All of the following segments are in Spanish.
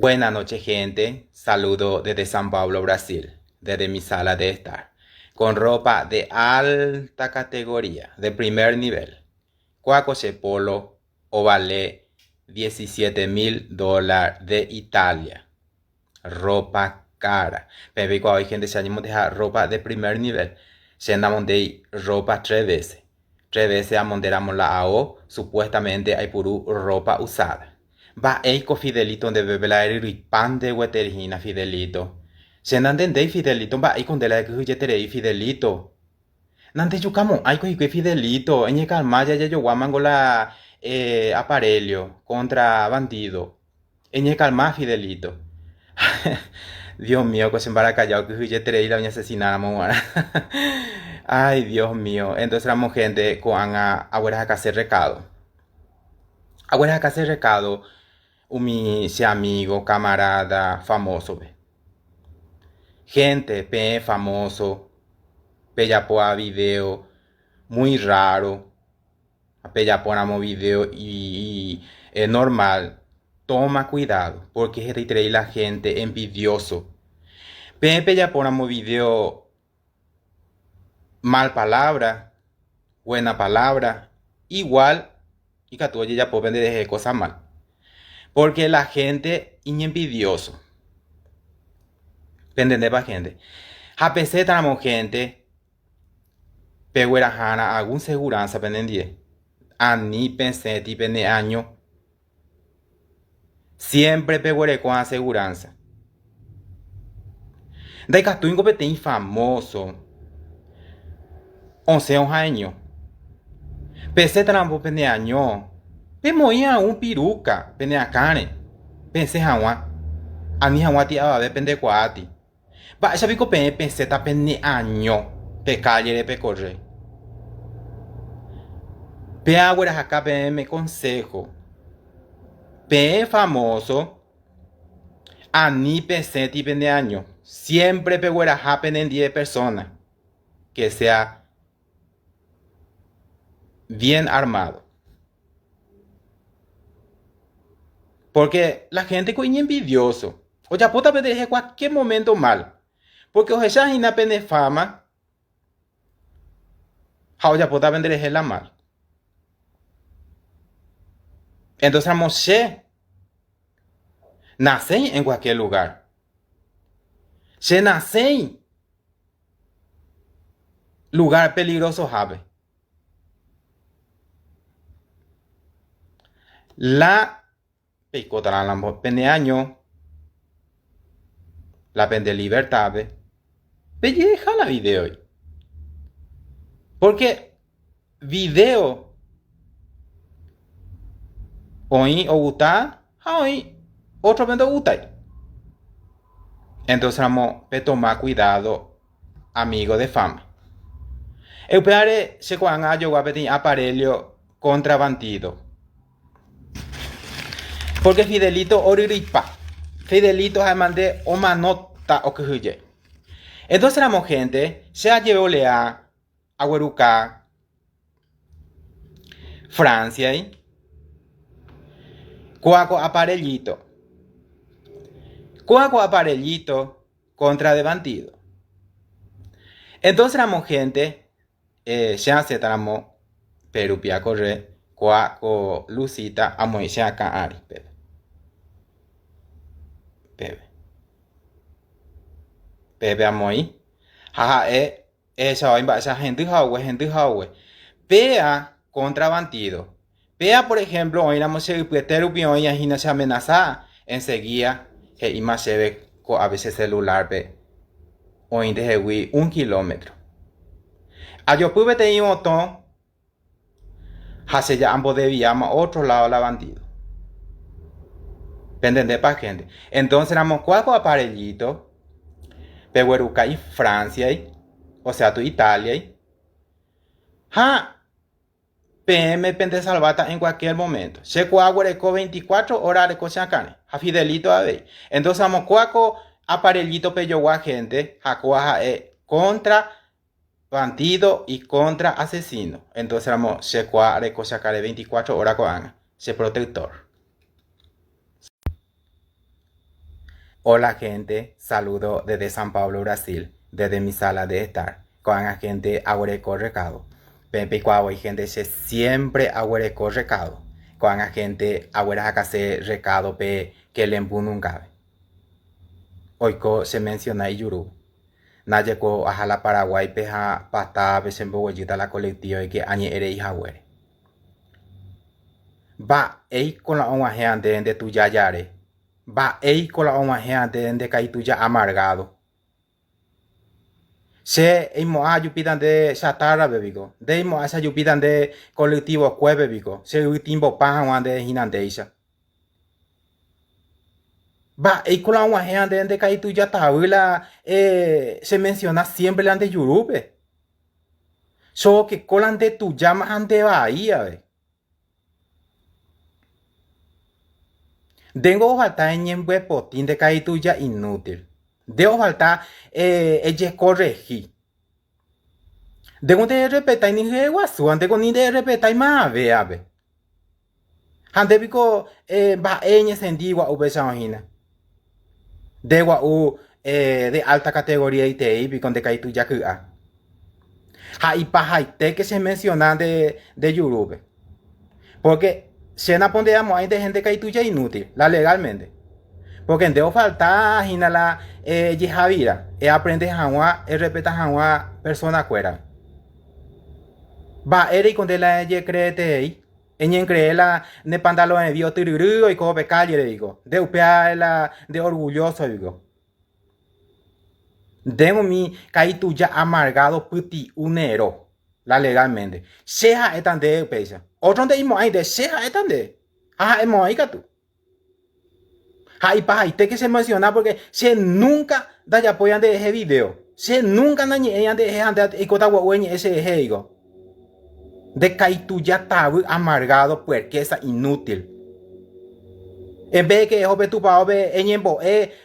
Buenas noches, gente. Saludo desde San Pablo, Brasil, desde mi sala de estar, con ropa de alta categoría, de primer nivel. Cuacoche Polo o vale $17,000 de Italia. Ropa cara. Pero cuando hay gente se anima a dejar ropa de primer nivel. Se andamos de ropa 3 veces. 3 veces amonderamos la AO. Supuestamente hay puru ropa usada. Va eiko Fidelito donde bebe la y pan de huetergina Fidelito. Se andan de Fidelito. Va eiko de la que Fidelito. Nante yucamo, ay que Fidelito, en calma ya yo guaman con la aparelho contra bandido. En calma Fidelito. Dios mío, pues en callado que yo te y la asesinamos. Ay, Dios mío. Entonces la gente con abuelas acá hacer recado. Abuelas acá hacer recado. Mi se amigo, camarada, famoso. Ve. Gente, pe famoso. Pellapoa video. Muy raro. Pellaponamos video y es normal. Toma cuidado. Porque es de la gente envidioso. Pepe ya ponemos video mal palabra, buena palabra, igual y que tú ya puedes vender cosas mal. Porque la gente es envidioso. ¿Entendés pa gente? A pesar tenemos gente, pero era jana algún seguranza pendendie. Ani pensé tipo de año. Siempre peguere con aseguranza. De que tú incompetente famoso. 11 años. Pensé trampo pende año. Pe moía un piruca pende a carne. Pensé jawa. Ani jawa ti a ver pende cuati. Ba ya pico pensé ta pende año. Pe calle de pe corre. Pe agüera acá pe me consejo. Pe famoso. Ani pensé ti pende año. Siempre pe güera happen en 10 personas. Que sea bien armado. Porque la gente es envidioso. O ya puta pedir en cualquier momento mal. Porque o ya ina pene fama. O ya puta vender la mal. Entonces Moshe nace en cualquier lugar. Se nace en lugar peligroso jave. La picota la pende año. La pende libertad. Pelleja la video. Porque video hoy o gusta, hoy otro pende gusta. Entonces vamos a tomar cuidado, amigo de fama. El peare se cuan a yo a aparelho contra bandido. Porque Fidelito oriripa. Fidelito se mande o manota o que huye. Entonces éramos gente, se ha llevado a Hueruca, Francia, cuaco aparellito. Cuaco aparellito contra de bandido. Entonces éramos gente, se hace tramo, perupia corre, cuaco lucita, amo y se acá ari, bebe. Bebe amoy. Jaja, esa gente jawe. Pea contra bandido. Pea, por ejemplo, hoy la música terupio hoy ahí no se amenaza. Enseguida, que ima se ve a veces celular, pe. Hoy de 1 kilómetro. A yo pude tener un botón. Hace ya ambos debíamos otro lado la bandido. ¿Entendés pa' gente? Entonces éramos 4 aparellitos. Pegueruca y Francia, o sea, tu Italia. PM pende salvata en cualquier momento. Se cuaguareco 24 horas de cosa carne. A Fidelito a ver. Entonces vamos cuaco aparellito peyogua gente. Jacuaja contra bandido y contra asesino. Entonces vamos se cuareco sacar 24 horas con se protector. Hola gente, saludo desde San Pablo, Brasil, desde mi sala de estar. Con la gente aguareco recado. Pepe cuavo y gente se siempre aguareco recado. Con la gente aguareco hacer recado pe que le nunca. Oiko se menciona y yuru. Nayeko a la Paraguay peja pata besembogoyita la colectiva y que añe ere hija güere. Va ei con la oma gente de tu yayare. Va ei con la oma gente de caituya amargado. Se imo a yupitan de satara bebigo. De imo a esa yupitan de colectivo cue bebigo. Se utimbo pahan de hinandeisa. Va ei con la oma gente de caituya tabula se menciona siempre la de yurupe. So que colan de tu llama ante bahía, ve. Dengo falta en yembe potín de caituya inútil. Debo falta ella corregir. Dengo de repetir ni de guasu, ante con ni de repetir más vea, ve. Ante pico va en sendigua ubesa ojina. De guau de alta categoría y te pico de caituya que a. Ha y pajaite que se menciona de Yurube. Porque se napondemos ahí de gente caituya inútil, la legalmente. Porque en debo falta hina la Javira, aprende hanwa, repeta hanwa persona cuera. Va eri con de la crete ahí. En cree la ne pantalón de bio tiruru y como calle le digo. De upea la de orgulloso digo. Demo mi caituya amargado puti unero. La legalmente. Seja etan de pesa. Otro de imo ahí de seja etan de. Ajá, emo ahí tú. Hay pajaite que se menciona porque se nunca da ya apoyan de ese video. Se nunca nañe de ese ande y cota guagueñe ese eje digo. De caituya tabu amargado puerquesa inútil. En vez de que jope tu pa obe eñembo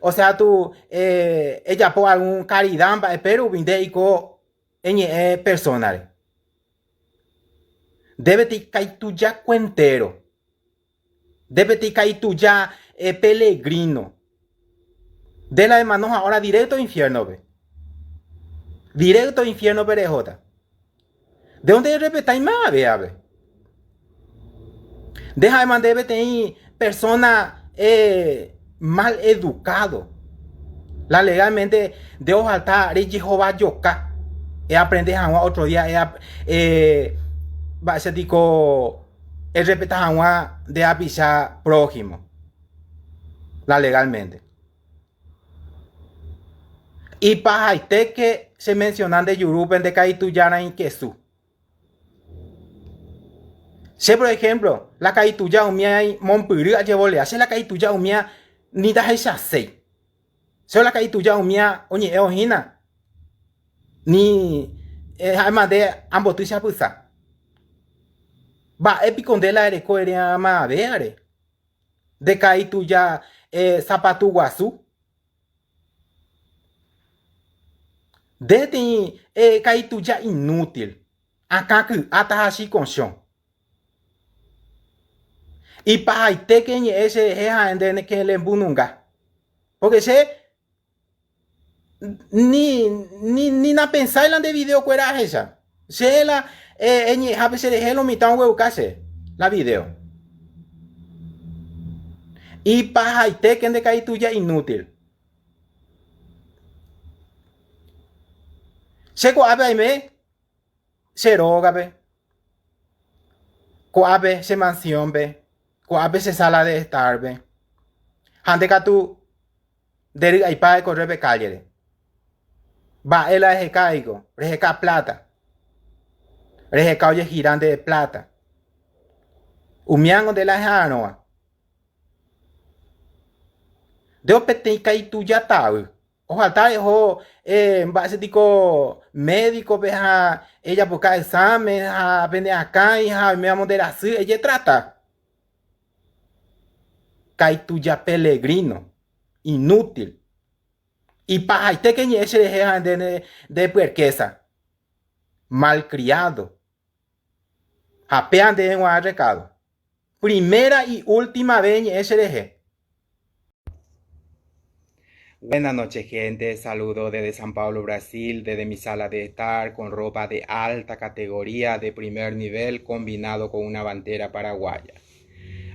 o sea tu ella po algún caridad pero vinde y co eñe personal. Debe te caituya cuentero. Debe te caituya peregrino. De la de manos ahora directo infierno, ve. Directo infierno perejota. ¿De dónde respetáis más, ve, ave? Deja de mandar debe tener persona mal educado. La legalmente de ojalá de Jehová yoka. Aprende a otro día va a ser dico respetar a de apisar prójimo. La legalmente. Y para que se mencionan de Yurupen de Caituyana en Quesú. Si por ejemplo, la Caituya umia y Montpurri a llevarle, hace la Caituya umia ni da esa sei. Se la Caituya umia oye eojina ni además de ambos tu se apusa. Va épico de la coherencia más veare. De Caituya zapatu guazú. De Caituya inútil. Acá que atahashi con shon. Y para que ese es que le embununga. Porque se ni na pensar en de video cuera esa. Se la a veces de lo mitad huevo case la video. Y para que de caí tuya inútil. Se coabe me se roga be. Coabe se mansión be. Coabe se sala de estar be. Hande ka tu deri ay pa corre be calle. Va el eje caigo, rejeca plata. Rejeca oye girante de plata. Umiango de la janoa. De opete kai tu ya tau. Ojalá ejo base tico médico beja ella busca examen a vende acá y a me amo de la ella trata. Kai tu ya peregrino, inútil. Y para este que ese de puerquesa, malcriado, apean de un recado. Primera y última vez ese deje. Buenas noches, gente. Saludos desde San Paulo, Brasil, desde mi sala de estar, con ropa de alta categoría, de primer nivel, combinado con una bandera paraguaya.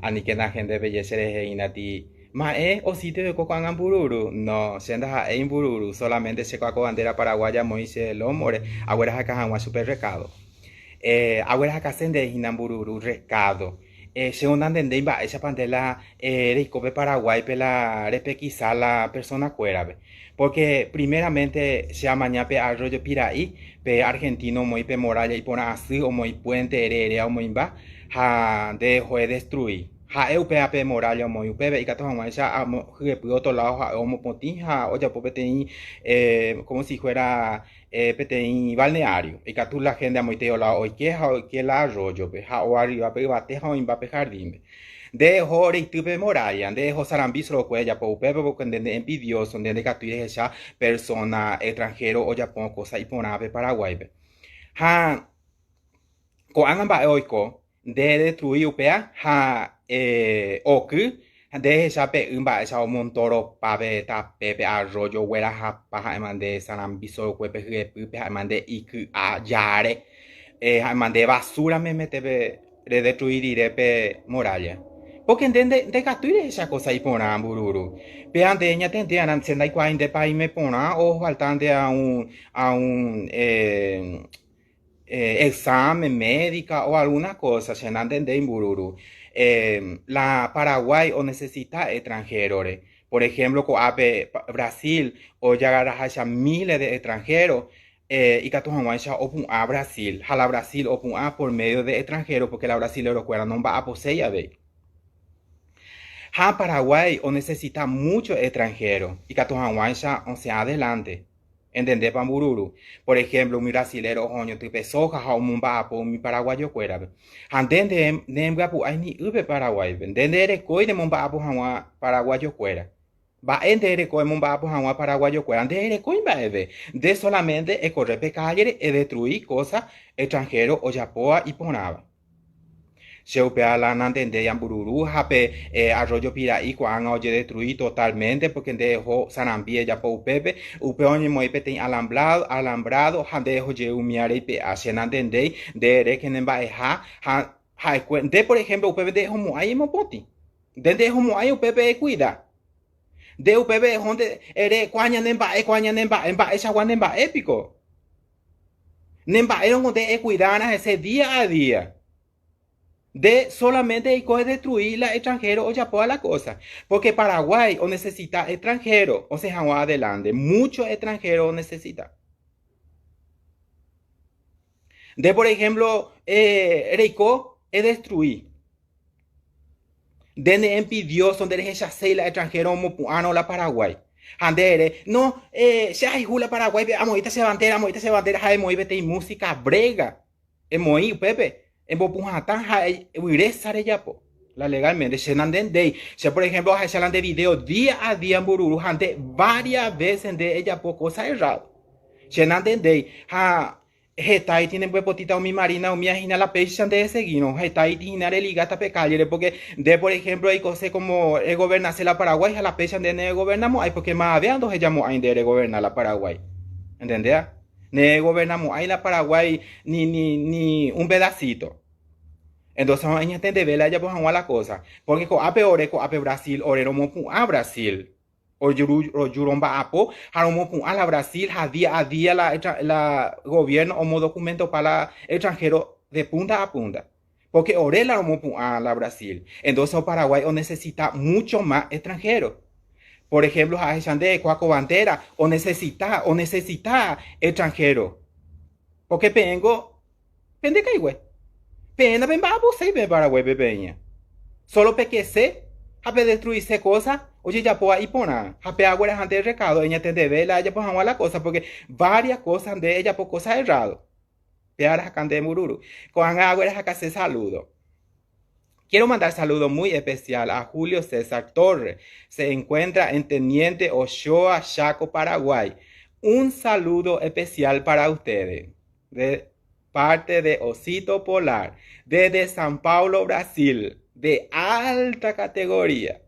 Ani que na gente belleza de inati. Ma o sitio de coco en bururu. No, senda en bururu. Solamente se coco bandera paraguaya, Moise Lomore. Agüeras acá en super recado. Agüeras acá sende en bururu recado. Según anden ba esa pantela de cope Paraguay pela repequizar la persona cuera. Porque primeramente se amañape arroyo piraí, pe argentino muy pe moralla y pona así o muy puente heredera o muy va, ha dejó de destruir. Ha eupe moralla muy upe y cato jamás ya amo que pudo otro lado ha homo potija o ya popete como si fuera PTI balneario y que tú la gente a muy teo la hoy que la arroyo pe ha o arriba pe bate ha in pe jardín de hore y tupe moralla de ho sarambiso lo cuella po pepe porque de envidioso de que tú esa persona extranjero o ya pon cosa y ponabe Paraguay pe ha ko angan ba oiko de destruir upea ha oku de esa pe umba esa montoro pabe ta pepe arroyo huera ha paja mande sarambiso cuepe pepe mande iku a yare mande basura me mete de destruir irepe muralla porque entiende de capture esa cosa y pona bururu vean de ella tente anan senda y cuain de país me pona o faltante a un examen médica o alguna cosa, se entiende en bururu. La Paraguay o necesita extranjeros. Por ejemplo, Brasil o ya agarra miles de extranjeros. Y que opun a Brasil, a la Brasil opun a por medio de extranjeros, porque la Brasil eurocuera no va a poseer ve. Paraguay o necesita mucho extranjero y que o sea adelante. ¿Entendés, Pambururu? Por ejemplo, mi brasilero, oño, tipe soja, o mumba, mi paraguayo cuera. Antende, nemgapu, ay ni ube Paraguay. Entende, erecoi de mumba, paraguayo cuera. Va ente erecoi mumba, paraguayo cuera. Ante erecoi va eve. De solamente e correr pecalle e destruir cosas extranjeros o yapoa y ponaba. Se upea la nantende Yambururu, jape arroyo piraí, cuan oye destruir totalmente, porque dejó Sanambie ya po pepe, upeoñe moipe ten alambrado, dejo je umiare pe asenantende, de ere que nemba eja, de por ejemplo, upepe de homo ay mopoti, de homo ay upepe cuida. De upepe honde ere cuaña nemba emba esa guan nemba épico. Nemba era donde cuidana ese día a día. De solamente hay que destruir la extranjero o ya pueda la cosa. Porque Paraguay o necesita extranjero, o sea, adelante, mucho extranjero necesita. De por ejemplo, Reiko es destruir. De impidió son de rechazar la extranjero mopuano la Paraguay. Andere, no, se hay la Paraguay, amoita se bandera, hay moivete y música brega. Moi, Pepe. En Bopunjatán, Uirezare Yapo. La legalmente, se nanden de, se por ejemplo, se de video día a día en Bururu, ante varias veces de ella por cosa errada. Se nanden de, Hetai tiene potita o mi marina o mi agina la peixe de seguino, Hetai tiene el ligata pecalle, porque de por ejemplo, hay cosas como el gobernarse la Paraguay, a la peixe de ne gobernamos, hay porque más veando se llamó a de gobernar la Paraguay. ¿Entendés? Ne gobernamos ahí la Paraguay ni un pedacito. Entonces, a gente de vela ya pues la cosa. Porque con ape Brasil, orero mopu a Brasil. O yuromba apo, haromopu a la Brasil, a día la gobierno o documento para extranjero de punta a punta. Porque orela mopu a la Brasil. Entonces, el Paraguay necesita mucho más extranjeros. Por ejemplo, a de Cuaco Bandera, o necesita extranjero. Porque pende caigüe. Pena bem babo sei bem Paraguay bebeña. Solo porque se, hape destruirse cosas, oye ya puedo ir poner. Hape agua ante el recado, ella te debe la ella pues la cosa, porque varias cosas de ella por cosas errado. Peara jacande mururu. Con agua acá se saludo. Quiero mandar saludo muy especial a Julio César Torres. Se encuentra en Teniente Ochoa, Chaco, Paraguay. Un saludo especial para ustedes. De parte de Osito Polar. Desde San Paulo, Brasil. De alta categoría.